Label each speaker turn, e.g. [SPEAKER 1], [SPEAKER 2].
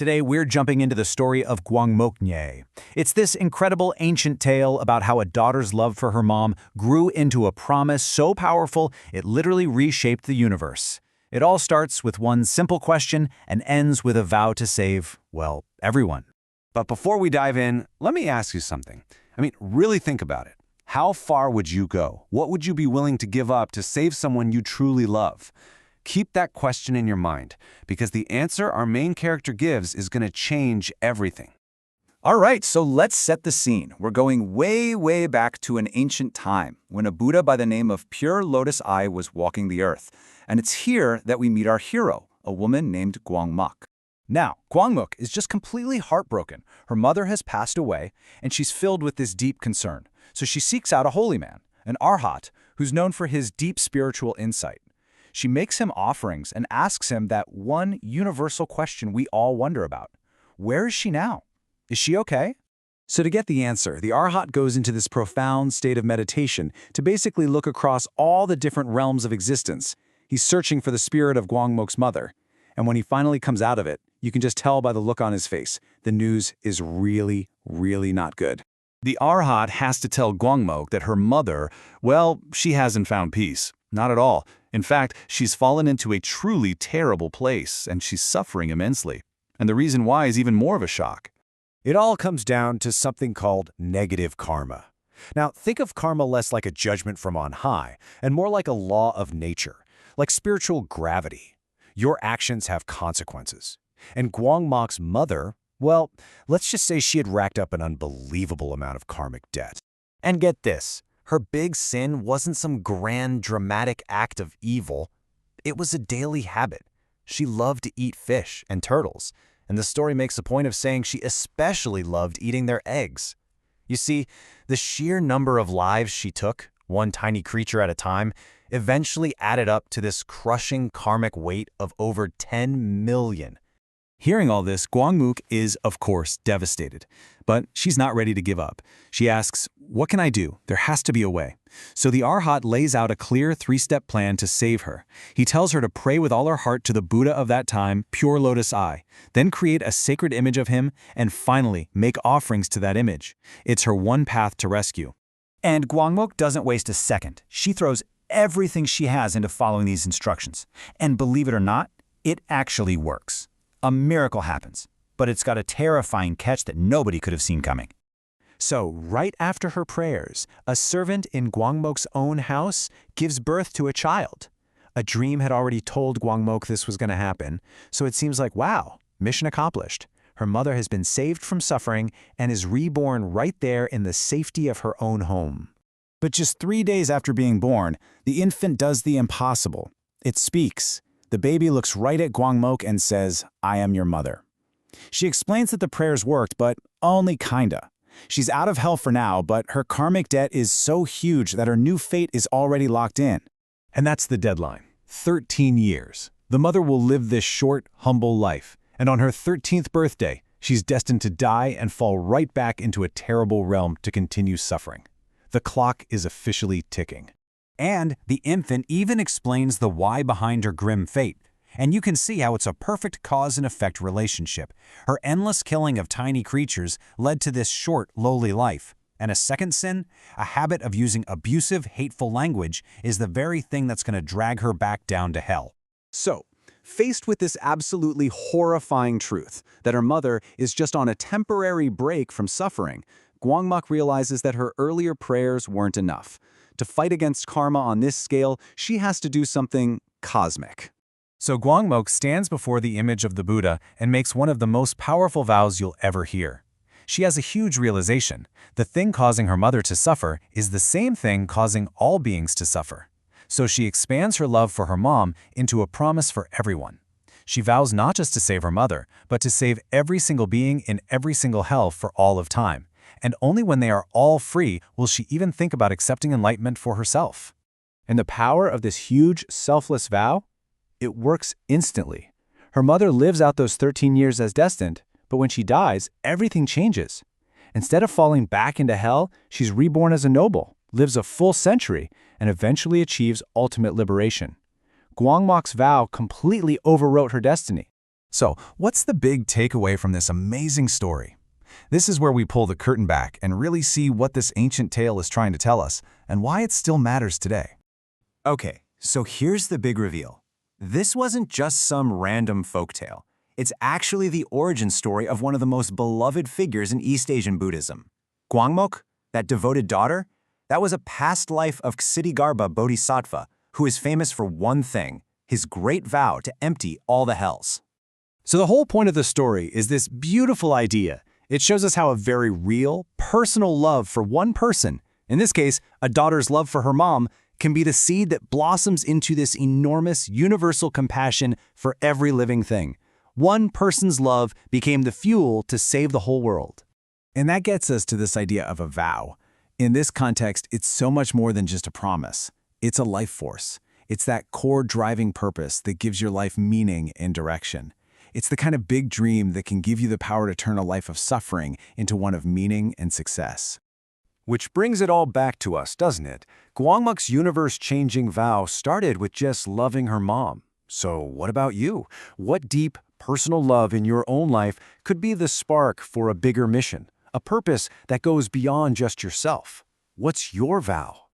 [SPEAKER 1] Today, we're jumping into the story of Gwangmoknye. It's this incredible ancient tale about how a daughter's love for her mom grew into a promise so powerful it literally reshaped the universe. It all starts with one simple question and ends with a vow to save, well, everyone.
[SPEAKER 2] But before we dive in, let me ask you something. Really think about it. How far would you go? What would you be willing to give up to save someone you truly love? Keep that question in your mind, because the answer our main character gives is going to change everything.
[SPEAKER 3] All right, so let's set the scene. We're going way, way back to an ancient time, when a Buddha by the name of Pure Lotus Eye was walking the earth. And it's here that we meet our hero, a woman named Gwangmok.
[SPEAKER 1] Now, Gwangmok is just completely heartbroken. Her mother has passed away, and she's filled with this deep concern. So she seeks out a holy man, an arhat, who's known for his deep spiritual insight. She makes him offerings and asks him that one universal question we all wonder about. Where is she now? Is she okay?
[SPEAKER 4] So to get the answer, the arhat goes into this profound state of meditation to basically look across all the different realms of existence. He's searching for the spirit of Gwangmok's mother. And when he finally comes out of it, you can just tell by the look on his face, the news is really, really not good.
[SPEAKER 1] The arhat has to tell Gwangmok that her mother, well, she hasn't found peace. Not at all. In fact, she's fallen into a truly terrible place, and she's suffering immensely. And the reason why is even more of a shock.
[SPEAKER 5] It all comes down to something called negative karma. Now, think of karma less like a judgment from on high, and more like a law of nature, like spiritual gravity. Your actions have consequences. And Gwangmok's mother, well, let's just say she had racked up an unbelievable amount of karmic debt. And get this. Her big sin wasn't some grand, dramatic act of evil. It was a daily habit. She loved to eat fish and turtles, and the story makes a point of saying she especially loved eating their eggs. You see, the sheer number of lives she took, one tiny creature at a time, eventually added up to this crushing karmic weight of over 10 million.
[SPEAKER 1] Hearing all this, Gwangmok is, of course, devastated. But she's not ready to give up. She asks, what can I do? There has to be a way. So the arhat lays out a clear three-step plan to save her. He tells her to pray with all her heart to the Buddha of that time, Pure Lotus Eye, then create a sacred image of him, and finally make offerings to that image. It's her one path to rescue.
[SPEAKER 3] And Gwangmok doesn't waste a second. She throws everything she has into following these instructions. And believe it or not, it actually works. A miracle happens, but it's got a terrifying catch that nobody could have seen coming.
[SPEAKER 5] So, right after her prayers, a servant in Gwangmok's own house gives birth to a child. A dream had already told Gwangmok this was going to happen, so it seems like, wow, mission accomplished. Her mother has been saved from suffering and is reborn right there in the safety of her own home.
[SPEAKER 3] But just 3 days after being born, the infant does the impossible. It speaks. The baby looks right at Gwangmok and says, I am your mother. She explains that the prayers worked, but only kinda. She's out of hell for now, but her karmic debt is so huge that her new fate is already locked in.
[SPEAKER 4] And that's the deadline. 13 years. The mother will live this short, humble life. And on her 13th birthday, she's destined to die and fall right back into a terrible realm to continue suffering. The clock is officially ticking.
[SPEAKER 3] And the infant even explains the why behind her grim fate. And you can see how it's a perfect cause and effect relationship. Her endless killing of tiny creatures led to this short, lowly life. And a second sin, a habit of using abusive, hateful language, is the very thing that's going to drag her back down to hell.
[SPEAKER 4] So, faced with this absolutely horrifying truth that her mother is just on a temporary break from suffering, Gwangmok realizes that her earlier prayers weren't enough. To fight against karma on this scale, she has to do something cosmic.
[SPEAKER 1] So Gwangmok stands before the image of the Buddha and makes one of the most powerful vows you'll ever hear. She has a huge realization. The thing causing her mother to suffer is the same thing causing all beings to suffer. So she expands her love for her mom into a promise for everyone. She vows not just to save her mother, but to save every single being in every single hell for all of time. And only when they are all free will she even think about accepting enlightenment for herself.
[SPEAKER 4] And the power of this huge, selfless vow? It works instantly. Her mother lives out those 13 years as destined, but when she dies, everything changes. Instead of falling back into hell, she's reborn as a noble, lives a full century, and eventually achieves ultimate liberation. Gwangmok's vow completely overwrote her destiny.
[SPEAKER 1] So, what's the big takeaway from this amazing story? This is where we pull the curtain back and really see what this ancient tale is trying to tell us and why it still matters today.
[SPEAKER 3] Okay, so here's the big reveal. This wasn't just some random folktale. It's actually the origin story of one of the most beloved figures in East Asian Buddhism. Gwangmok, that devoted daughter, that was a past life of Kṣitigarbha Bodhisattva, who is famous for one thing, his great vow to empty all the hells.
[SPEAKER 4] So the whole point of the story is this beautiful idea. It shows us how a very real, personal love for one person, in this case, a daughter's love for her mom, can be the seed that blossoms into this enormous, universal compassion for every living thing. One person's love became the fuel to save the whole world. And that gets us to this idea of a vow. In this context, it's so much more than just a promise. It's a life force. It's that core driving purpose that gives your life meaning and direction. It's the kind of big dream that can give you the power to turn a life of suffering into one of meaning and success.
[SPEAKER 5] Which brings it all back to us, doesn't it? Gwangmok's universe-changing vow started with just loving her mom. So what about you? What deep, personal love in your own life could be the spark for a bigger mission, a purpose that goes beyond just yourself? What's your vow?